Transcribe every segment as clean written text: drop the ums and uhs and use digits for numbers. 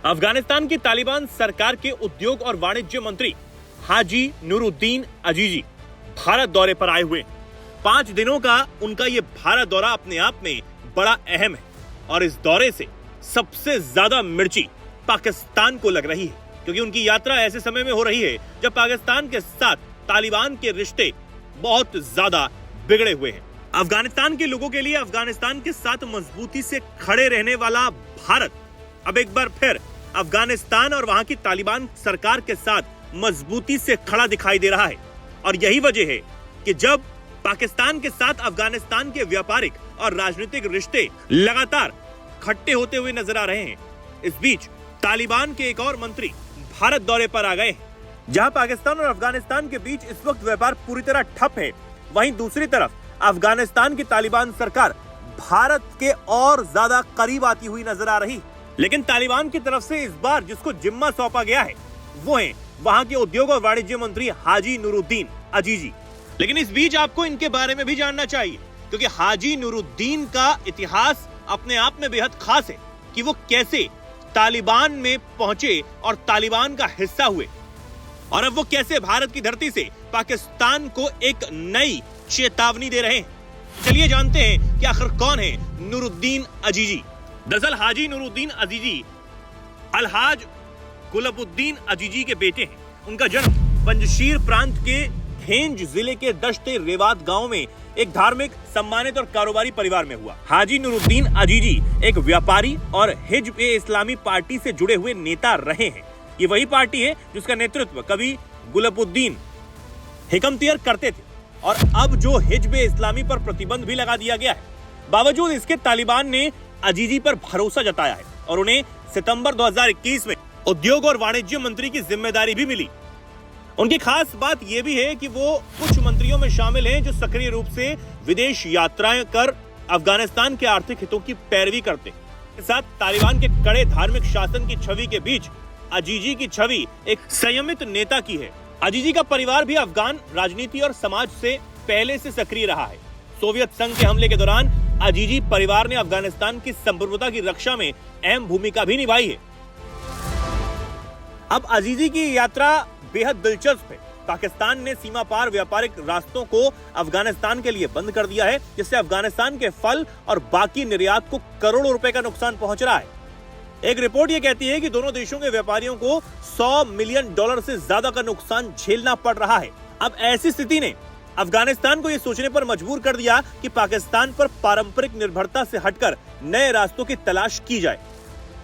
अफगानिस्तान की तालिबान सरकार के उद्योग और वाणिज्य मंत्री हाजी नूरुद्दीन अजीजी भारत दौरे पर आए हुए। 5 दिनों का उनका ये भारत दौरा अपने आप में बड़ा अहम है और इस दौरे से सबसे ज्यादा मिर्ची पाकिस्तान को लग रही है, क्योंकि उनकी यात्रा ऐसे समय में हो रही है जब पाकिस्तान के साथ तालिबान के रिश्ते बहुत ज्यादा बिगड़े हुए हैं। अफगानिस्तान के लोगों के लिए अफगानिस्तान के साथ मजबूती से खड़े रहने वाला भारत अब एक बार फिर अफगानिस्तान और वहां की तालिबान सरकार के साथ मजबूती से खड़ा दिखाई दे रहा है। और यही वजह है कि जब पाकिस्तान के साथ अफगानिस्तान के व्यापारिक और राजनीतिक रिश्ते लगातार खट्टे होते हुए नजर आ रहे हैं, इस बीच तालिबान के एक और मंत्री भारत दौरे पर आ गए हैं। जहां पाकिस्तान और अफगानिस्तान के बीच इस वक्त व्यापार पूरी तरह ठप है, वहीं दूसरी तरफ अफगानिस्तान की तालिबान सरकार भारत के और ज्यादा करीब आती हुई नजर आ रही। लेकिन तालिबान की तरफ से इस बार जिसको जिम्मा सौंपा गया है वो है वहां के उद्योग और वाणिज्य मंत्री हाजी नूरुद्दीन अजीजी। लेकिन इस बीच आपको इनके बारे में भी जानना चाहिए, क्योंकि हाजी नूरुद्दीन का इतिहास अपने आप में बेहद खास है कि वो कैसे तालिबान में पहुंचे और तालिबान का हिस्सा हुए, और अब वो कैसे भारत की धरती से पाकिस्तान को एक नई चेतावनी दे रहे हैं। चलिए जानते हैं कि आखिर कौन है नूरुद्दीन अजीजी। दरअसल हाजी नूरुद्दीन अजीजी अलहाज गुलबुद्दीन अजीजी के बेटे हैं। उनका जन्म पंजशीर प्रांत के हेंज जिले के दश्ते रेवात गांव में एक धार्मिक, सम्मानित और कारोबारी परिवार में हुआ। हाजी नूरुद्दीन अजीजी एक व्यापारी और हिज्ब-ए-इस्लामी पार्टी से जुड़े हुए नेता रहे हैं। ये वही पार्टी है जिसका नेतृत्व कभी गुलबुद्दीन हिकमतियर करते थे, और अब जो हिज्ब-ए-इस्लामी पर प्रतिबंध भी लगा दिया गया है, बावजूद इसके तालिबान ने अजीजी पर भरोसा जताया है और उन्हें सितंबर 2021 में उद्योग और वाणिज्य मंत्री की जिम्मेदारी भी मिली। उनकी खास बात यह भी है कि वो कुछ मंत्रियों में शामिल हैं जो सक्रिय रूप से विदेश यात्राएं कर अफगानिस्तान के आर्थिक हितों की पैरवी करते हैं। साथ तालिबान के कड़े धार्मिक शासन की छवि के बीच अजीजी की छवि एक संयमित नेता की है। अजीजी का परिवार भी अफगान राजनीति और समाज से पहले से सक्रिय रहा है। सोवियत संघ के हमले के दौरान अजीजी परिवार ने अफगानिस्तान की संप्रभुता की रक्षा में अहम भूमिका भी निभाई है। अब अजीजी की यात्रा बेहद दिलचस्प है। पाकिस्तान ने सीमा पार व्यापारिक रास्तों को अफगानिस्तान के लिए बंद कर दिया है, जिससे अफगानिस्तान के फल और बाकी निर्यात को करोड़ों रुपए का नुकसान पहुंच रहा है। एक रिपोर्ट यह कहती है कि दोनों देशों के व्यापारियों को $100 मिलियन से ज्यादा का नुकसान झेलना पड़ रहा है। अब ऐसी स्थिति ने अफगानिस्तान को यह सोचने पर मजबूर कर दिया कि पाकिस्तान पर पारंपरिक निर्भरता से हटकर नए रास्तों की तलाश की जाए।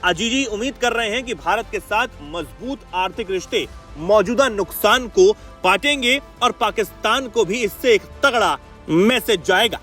अजीजी उम्मीद कर रहे हैं कि भारत के साथ मजबूत आर्थिक रिश्ते मौजूदा नुकसान को पाटेंगे और पाकिस्तान को भी इससे एक तगड़ा मैसेज जाएगा।